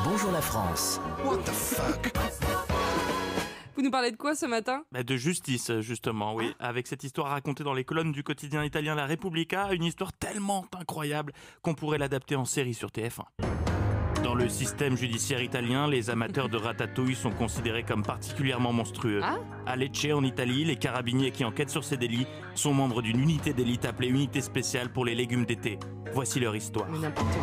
Bonjour la France. What the fuck? Vous nous parlez de quoi ce matin? De justice, justement, oui. Avec cette histoire racontée dans les colonnes du quotidien italien La Repubblica, une histoire tellement incroyable qu'on pourrait l'adapter en série sur TF1. Dans le système judiciaire italien, les amateurs de ratatouille sont considérés comme particulièrement monstrueux. Ah. À Lecce, en Italie, les carabiniers qui enquêtent sur ces délits sont membres d'une unité d'élite appelée Unité spéciale pour les légumes d'été. Voici leur histoire. Mais n'importe quoi.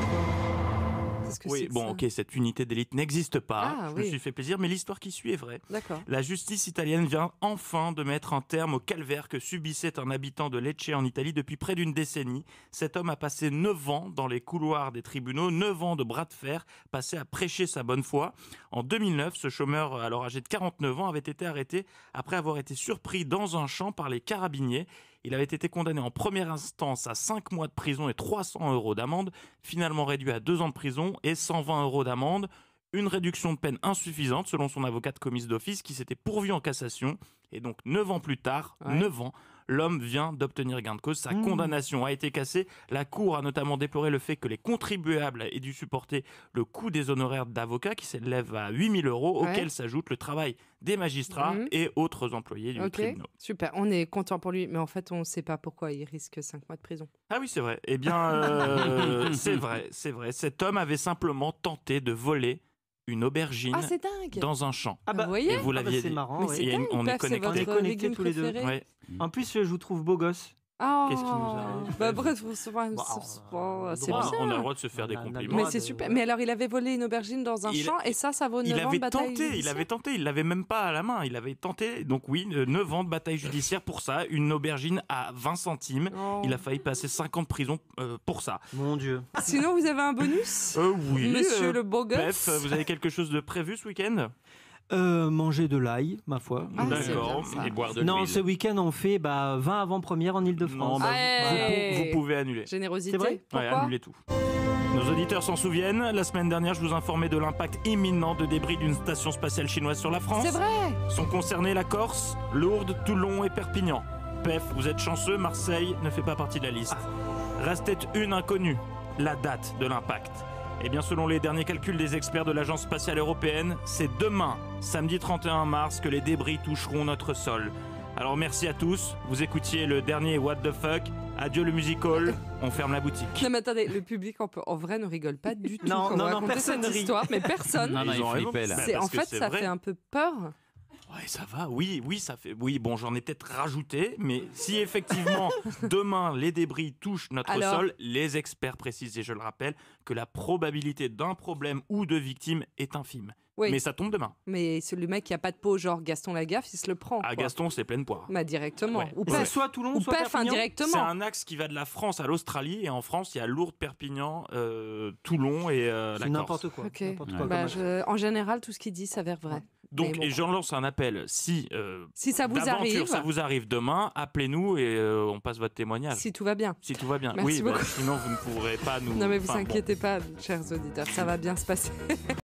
Qu'est-ce que Oui, c'est que bon, ça? ok, cette unité d'élite n'existe pas. Ah, Je oui. me suis fait plaisir, mais l'histoire qui suit est vraie. D'accord. La justice italienne vient enfin de mettre un terme au calvaire que subissait un habitant de Lecce en Italie depuis près d'une décennie. Cet homme a passé 9 ans dans les couloirs des tribunaux, 9 ans de bras de fer, passé à prêcher sa bonne foi. En 2009, ce chômeur, alors âgé de 49 ans, avait été arrêté après avoir été surpris dans un champ par les carabiniers. Il avait été condamné en première instance à 5 mois de prison et 300 € d'amende, finalement réduit à 2 ans de prison et 120 € d'amende. Une réduction de peine insuffisante selon son avocat de commise d'office qui s'était pourvu en cassation. Et donc 9 ans plus tard, Ouais. 9 ans, l'homme vient d'obtenir gain de cause. Sa condamnation a été cassée. La Cour a notamment déploré le fait que les contribuables aient dû supporter le coût des honoraires d'avocat qui s'élève à 8 000 €, Ouais. auquel s'ajoute le travail des magistrats et autres employés du Ok, tribunal. super. On est content pour lui, mais en fait, on ne sait pas pourquoi il risque 5 mois de prison. Ah oui, c'est vrai. Eh bien, c'est vrai, c'est vrai. Cet homme avait simplement tenté de voler une aubergine Ah, c'est dingue! dans un champ. Vous voyez? Et vous l'aviez c'est dit. marrant. Mais ouais. c'est Il y a une- dingue, on est Pef, c'est connectés. votre On est connectés légume tous les deux. préféré? Ouais. En plus, je vous trouve beau gosse. Oh. Qu'est-ce qui nous arrive? Bah, bref, c'est Bah, droit, bien. On a le droit de se faire des On a le compliments. Mais droit c'est de- super. Mais alors, il avait volé une aubergine dans un Il- champ et ça vaut 9 Il ans de avait bataille tenté, judiciaire. il l'avait même pas à la main, il avait tenté. Donc oui, 9 ans de bataille judiciaire pour ça, une aubergine à 20 centimes. Oh. Il a failli passer 5 ans de prison pour ça. Mon Dieu. Sinon, vous avez un bonus? Oui, Monsieur le beau Pef, gosse? vous avez quelque chose de prévu ce week-end? Manger de l'ail, ma foi. Ah, c'est D'accord. bien, ça. Et boire de Non, l'huile. ce week-end, on fait 20 avant-premières en Non, Ile-de-France. bah, Ouais. vous pouvez annuler. Générosité. C'est vrai Ouais, Pourquoi? annulez tout. Nos auditeurs s'en souviennent, la semaine dernière, je vous informais de l'impact imminent de débris d'une station spatiale chinoise sur la France. C'est vrai! Sont concernés la Corse, Lourdes, Toulon et Perpignan. Pef, vous êtes chanceux, Marseille ne fait pas partie de la liste. Restait une inconnue, la date de l'impact. Eh bien, selon les derniers calculs des experts de l'Agence spatiale européenne, c'est demain, samedi 31 mars, que les débris toucheront notre sol. Alors merci à tous, vous écoutiez le dernier What the fuck, adieu le musical, on ferme la boutique. Non mais attendez, le public en vrai ne rigole pas du tout Non, quand non, vous non, racontez personne cette ne rit. histoire, mais personne. Non, Ils il ont raison. flippait là. Bah, C'est parce en que fait c'est ça vrai. fait un peu peur. Ouais, ça va, oui, ça fait... Oui, bon, j'en ai peut-être rajouté, mais si effectivement, demain, les débris touchent notre Alors sol, les experts précisent, et je le rappelle, que la probabilité d'un problème ou de victime est infime. Oui. Mais ça tombe demain. Mais c'est le mec qui a pas de peau, genre Gaston Lagaffe, il se le prend. À quoi. Gaston, c'est pleine poire. Bah directement. Ouais. Ou C'est Pef. soit Toulon, Ou soit Pef Perpignan. indirectement. C'est un axe qui va de la France à l'Australie, et en France, il y a Lourdes, Perpignan, Toulon et la C'est Corse. n'importe quoi. Ok. N'importe quoi Bah, comme en général, tout ce qu'il dit s'avère vrai. Donc, Mais bon. et j'en lance un appel. Si, Si ça vous d'aventure, arrive, ça vous arrive demain, appelez-nous et on passe votre témoignage. si tout va bien. Si tout va bien. Merci oui, bah, beaucoup. sinon vous ne pourrez pas nous... Non mais vous Enfin, bon. inquiétez pas, chers auditeurs, ça va bien se passer.